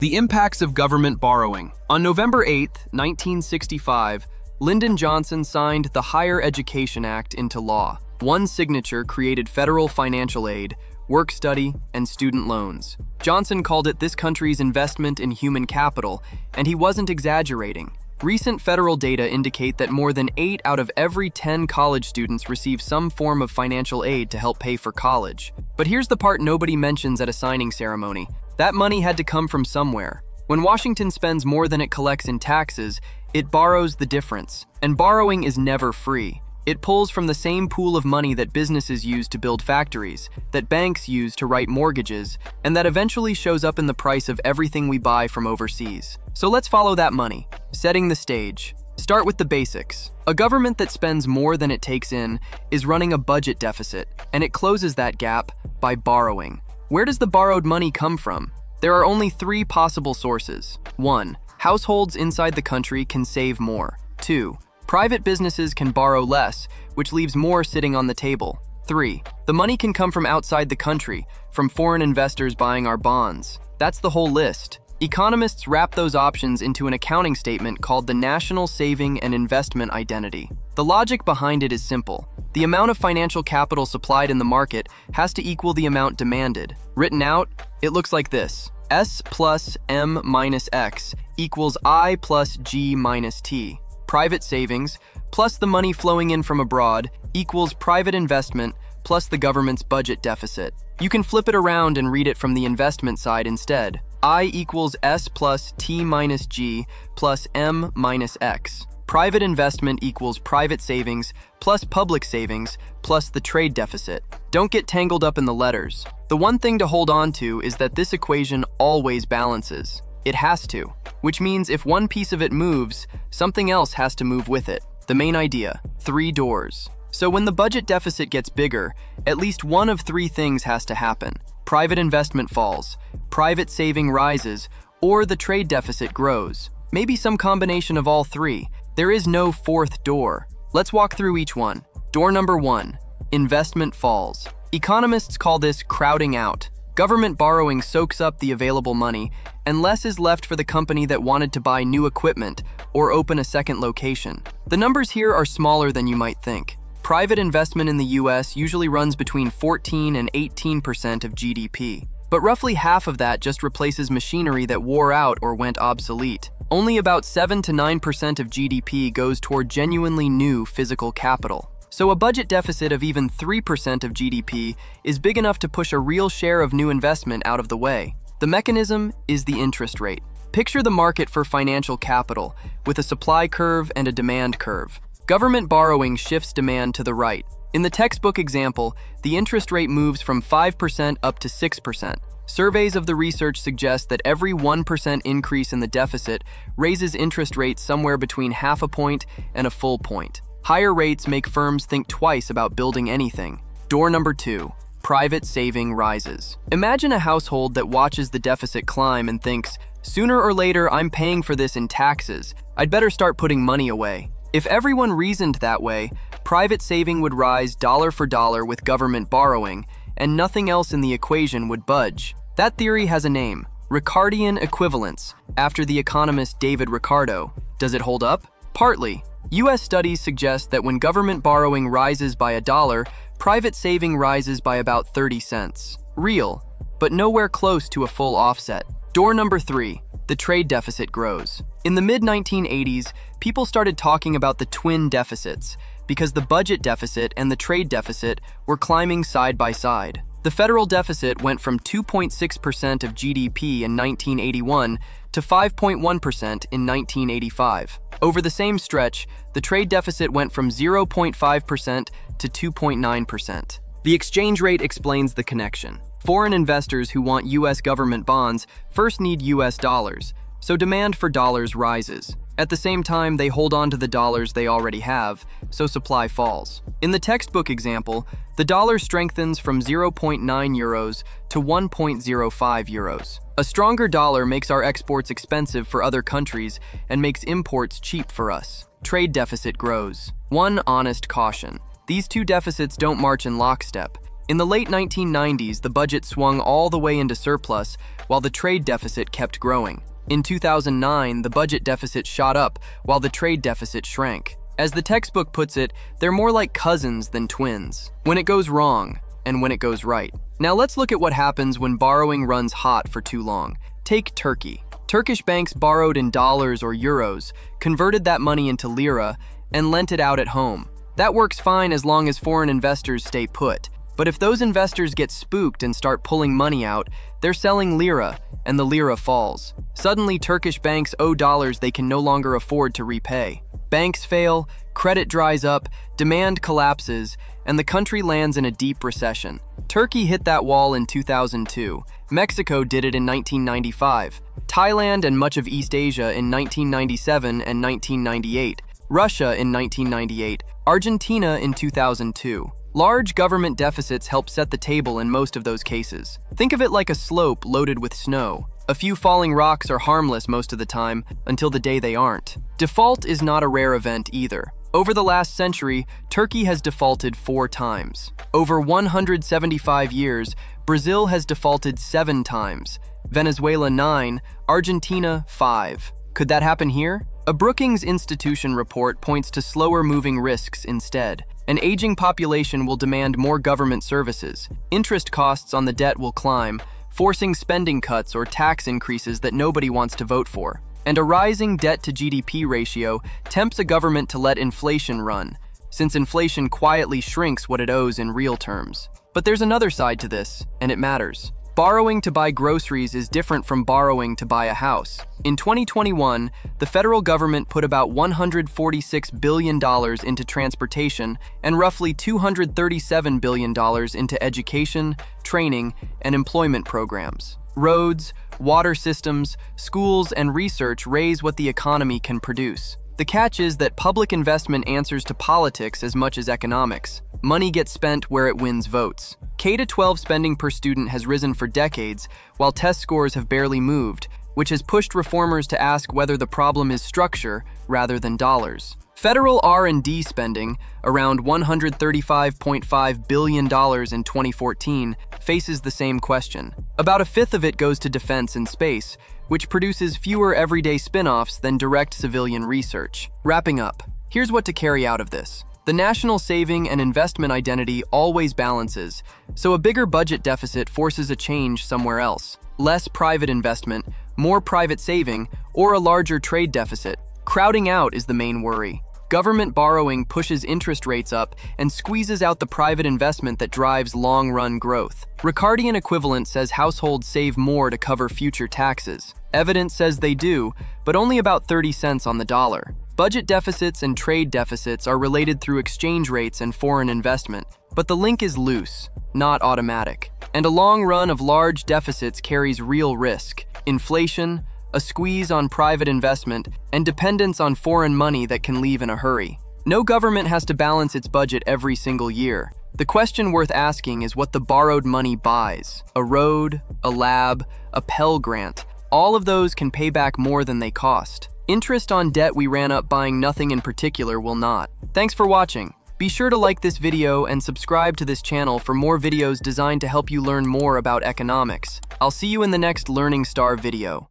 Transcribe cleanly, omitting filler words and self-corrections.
The impacts of government borrowing. On November 8, 1965, Lyndon Johnson signed the Higher Education Act into law. One signature created federal financial aid, work study, and student loans. Johnson called it this country's investment in human capital, and he wasn't exaggerating. Recent federal data indicate that more than 8 out of every 10 college students receive some form of financial aid to help pay for college. But here's the part nobody mentions at a signing ceremony. That money had to come from somewhere. When Washington spends more than it collects in taxes, it borrows the difference. And borrowing is never free. It pulls from the same pool of money that businesses use to build factories, that banks use to write mortgages, and that eventually shows up in the price of everything we buy from overseas. So let's follow that money. Setting the stage. Start with the basics. A government that spends more than it takes in is running a budget deficit, and it closes that gap by borrowing. Where does the borrowed money come from? There are only 3 possible sources. 1. Households inside the country can save more. 2. Private businesses can borrow less, which leaves more sitting on the table. 3. The money can come from outside the country, from foreign investors buying our bonds. That's the whole list. Economists wrap those options into an accounting statement called the National Saving and Investment Identity. The logic behind it is simple. The amount of financial capital supplied in the market has to equal the amount demanded. Written out, it looks like this. S plus M minus X equals I plus G minus T. Private savings plus the money flowing in from abroad equals private investment plus the government's budget deficit. You can flip it around and read it from the investment side instead. I equals S plus T minus G plus M minus X. Private investment equals private savings plus public savings plus the trade deficit. Don't get tangled up in the letters. The one thing to hold on to is that this equation always balances. It has to, which means if one piece of it moves, something else has to move with it. The main idea, 3 doors. So when the budget deficit gets bigger, at least one of 3 things has to happen. Private investment falls, private saving rises, or the trade deficit grows. Maybe some combination of all 3. There is no 4th door. Let's walk through each one. Door number 1, investment falls. Economists call this crowding out. Government borrowing soaks up the available money, and less is left for the company that wanted to buy new equipment or open a second location. The numbers here are smaller than you might think. Private investment in the US usually runs between 14 and 18% of GDP. But roughly half of that just replaces machinery that wore out or went obsolete. Only about 7 to 9% of GDP goes toward genuinely new physical capital. So a budget deficit of even 3% of GDP is big enough to push a real share of new investment out of the way. The mechanism is the interest rate. Picture the market for financial capital, with a supply curve and a demand curve. Government borrowing shifts demand to the right. In the textbook example, the interest rate moves from 5% up to 6%. Surveys of the research suggest that every 1% increase in the deficit raises interest rates somewhere between half a point and a full point. Higher rates make firms think twice about building anything. Door number 2, private saving rises. Imagine a household that watches the deficit climb and thinks, sooner or later I'm paying for this in taxes. I'd better start putting money away. If everyone reasoned that way, private saving would rise dollar for dollar with government borrowing, and nothing else in the equation would budge. That theory has a name, Ricardian equivalence, after the economist David Ricardo. Does it hold up? Partly. US studies suggest that when government borrowing rises by $1, private saving rises by about 30 cents. Real, but nowhere close to a full offset. Door number 3, the trade deficit grows. In the mid-1980s, people started talking about the twin deficits because the budget deficit and the trade deficit were climbing side by side. The federal deficit went from 2.6% of GDP in 1981 to 5.1% in 1985. Over the same stretch, the trade deficit went from 0.5% to 2.9%. The exchange rate explains the connection. Foreign investors who want US government bonds first need US dollars, so demand for dollars rises. At the same time, they hold on to the dollars they already have, so supply falls. In the textbook example, the dollar strengthens from 0.9 euros to 1.05 euros. A stronger dollar makes our exports expensive for other countries and makes imports cheap for us. Trade deficit grows. One honest caution. These two deficits don't march in lockstep. In the late 1990s, the budget swung all the way into surplus, while the trade deficit kept growing. In 2009, the budget deficit shot up, while the trade deficit shrank. As the textbook puts it, they're more like cousins than twins. When it goes wrong, and when it goes right. Now let's look at what happens when borrowing runs hot for too long. Take Turkey. Turkish banks borrowed in dollars or euros, converted that money into lira, and lent it out at home. That works fine as long as foreign investors stay put. But if those investors get spooked and start pulling money out, they're selling lira, and the lira falls. Suddenly, Turkish banks owe dollars they can no longer afford to repay. Banks fail, credit dries up, demand collapses, and the country lands in a deep recession. Turkey hit that wall in 2002. Mexico did it in 1995. Thailand and much of East Asia in 1997 and 1998. Russia in 1998. Argentina in 2002. Large government deficits help set the table in most of those cases. Think of it like a slope loaded with snow. A few falling rocks are harmless most of the time, until the day they aren't. Default is not a rare event either. Over the last century, Turkey has defaulted 4 times. Over 175 years, Brazil has defaulted 7 times. Venezuela 9, Argentina 5. Could that happen here? A Brookings Institution report points to slower moving risks instead. An aging population will demand more government services. Interest costs on the debt will climb, forcing spending cuts or tax increases that nobody wants to vote for. And a rising debt-to-GDP ratio tempts a government to let inflation run, since inflation quietly shrinks what it owes in real terms. But there's another side to this, and it matters. Borrowing to buy groceries is different from borrowing to buy a house. In 2021, the federal government put about $146 billion into transportation and roughly $237 billion into education, training, and employment programs. Roads, water systems, schools, and research raise what the economy can produce. The catch is that public investment answers to politics as much as economics. Money gets spent where it wins votes. K-12 spending per student has risen for decades, while test scores have barely moved, which has pushed reformers to ask whether the problem is structure rather than dollars. Federal R&D spending, around $135.5 billion in 2014, faces the same question. About a fifth of it goes to defense and space, which produces fewer everyday spin-offs than direct civilian research. Wrapping up, here's what to carry out of this. The national saving and investment identity always balances, so a bigger budget deficit forces a change somewhere else. Less private investment, more private saving, or a larger trade deficit. Crowding out is the main worry. Government borrowing pushes interest rates up and squeezes out the private investment that drives long-run growth. Ricardian equivalence says households save more to cover future taxes. Evidence says they do, but only about 30 cents on the dollar. Budget deficits and trade deficits are related through exchange rates and foreign investment, but the link is loose, not automatic. And a long run of large deficits carries real risk: inflation, a squeeze on private investment, and dependence on foreign money that can leave in a hurry. No government has to balance its budget every single year. The question worth asking is what the borrowed money buys. A road, a lab, a Pell Grant. All of those can pay back more than they cost. Interest on debt we ran up buying nothing in particular will not. Thanks for watching. Be sure to like this video and subscribe to this channel for more videos designed to help you learn more about economics. I'll see you in the next Learning Star video.